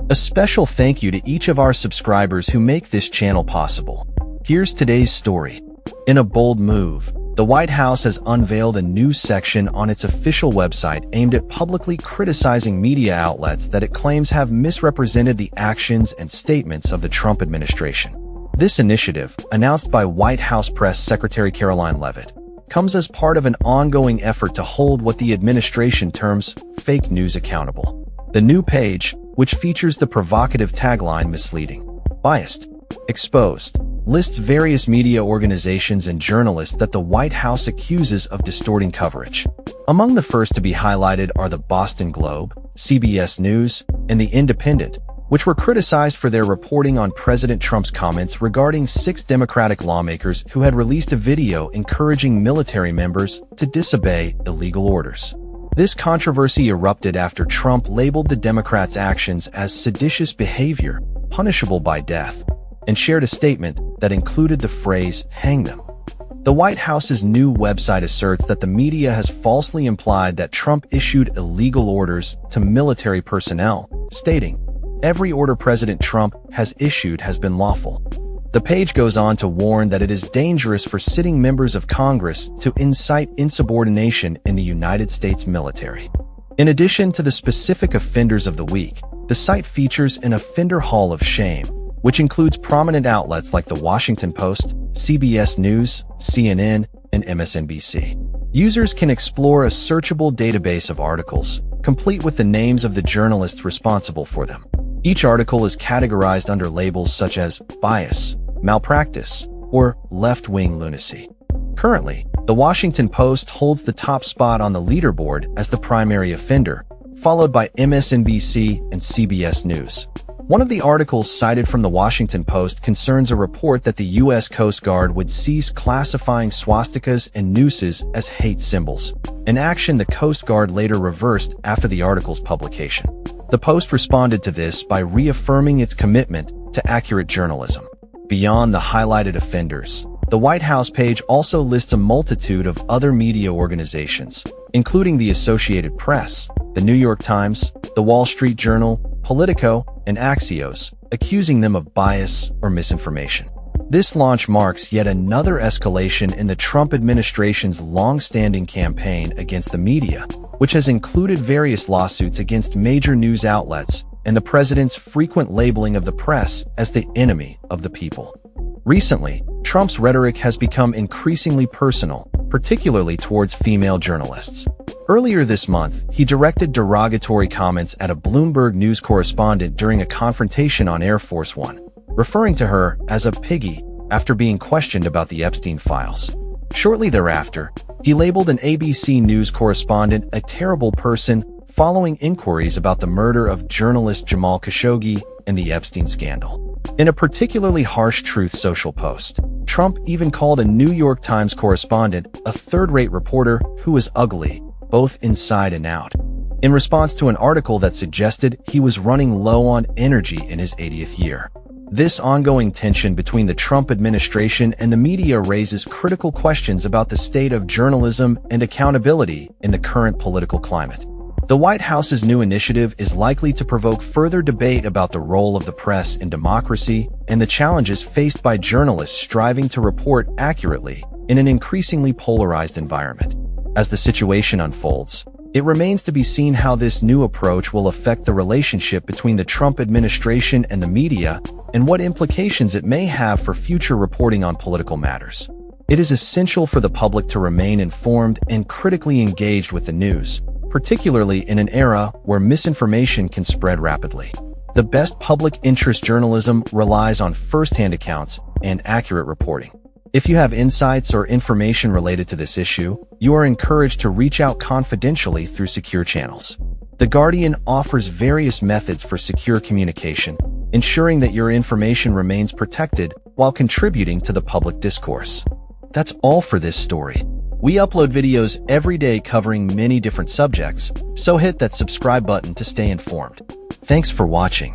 A special thank you to each of our subscribers who make this channel possible. Here's today's story. In a bold move, the White House has unveiled a new section on its official website aimed at publicly criticizing media outlets that it claims have misrepresented the actions and statements of the Trump administration. This initiative, announced by White House Press Secretary Karoline Leavitt, comes as part of an ongoing effort to hold what the administration terms fake news accountable. The new page, which features the provocative tagline "misleading, biased, exposed," lists various media organizations and journalists that the White House accuses of distorting coverage. Among the first to be highlighted are the Boston Globe, CBS News, and The Independent, which were criticized for their reporting on President Trump's comments regarding 6 Democratic lawmakers who had released a video encouraging military members to disobey illegal orders. This controversy erupted after Trump labeled the Democrats' actions as seditious behavior, punishable by death, and shared a statement that included the phrase, "hang them." The White House's new website asserts that the media has falsely implied that Trump issued illegal orders to military personnel, stating, "Every order President Trump has issued has been lawful." The page goes on to warn that it is dangerous for sitting members of Congress to incite insubordination in the United States military. In addition to the specific offenders of the week, the site features an offender hall of shame, which includes prominent outlets like The Washington Post, CBS News, CNN, and MSNBC. Users can explore a searchable database of articles, complete with the names of the journalists responsible for them. Each article is categorized under labels such as bias, malpractice, or left-wing lunacy. Currently, The Washington Post holds the top spot on the leaderboard as the primary offender, followed by MSNBC and CBS News. One of the articles cited from The Washington Post concerns a report that the U.S. Coast Guard would cease classifying swastikas and nooses as hate symbols, an action the Coast Guard later reversed after the article's publication. The Post responded to this by reaffirming its commitment to accurate journalism. Beyond the highlighted offenders, the White House page also lists a multitude of other media organizations, including the Associated Press, the New York Times, the Wall Street Journal, Politico, and Axios, accusing them of bias or misinformation. This launch marks yet another escalation in the Trump administration's long-standing campaign against the media, which has included various lawsuits against major news outlets and the president's frequent labeling of the press as the enemy of the people. Recently, Trump's rhetoric has become increasingly personal, particularly towards female journalists. Earlier this month, he directed derogatory comments at a Bloomberg News correspondent during a confrontation on Air Force One, referring to her as a piggy after being questioned about the Epstein files. Shortly thereafter, he labeled an ABC News correspondent a terrible person following inquiries about the murder of journalist Jamal Khashoggi and the Epstein scandal. In a particularly harsh Truth Social post, Trump even called a New York Times correspondent a third-rate reporter who was ugly, both inside and out, in response to an article that suggested he was running low on energy in his 80th year. This ongoing tension between the Trump administration and the media raises critical questions about the state of journalism and accountability in the current political climate. The White House's new initiative is likely to provoke further debate about the role of the press in democracy and the challenges faced by journalists striving to report accurately in an increasingly polarized environment. As the situation unfolds, it remains to be seen how this new approach will affect the relationship between the Trump administration and the media and what implications it may have for future reporting on political matters. It is essential for the public to remain informed and critically engaged with the news, particularly in an era where misinformation can spread rapidly. The best public interest journalism relies on first-hand accounts and accurate reporting. If you have insights or information related to this issue, you are encouraged to reach out confidentially through secure channels. The Guardian offers various methods for secure communication, ensuring that your information remains protected while contributing to the public discourse. That's all for this story. We upload videos every day covering many different subjects, so hit that subscribe button to stay informed. Thanks for watching.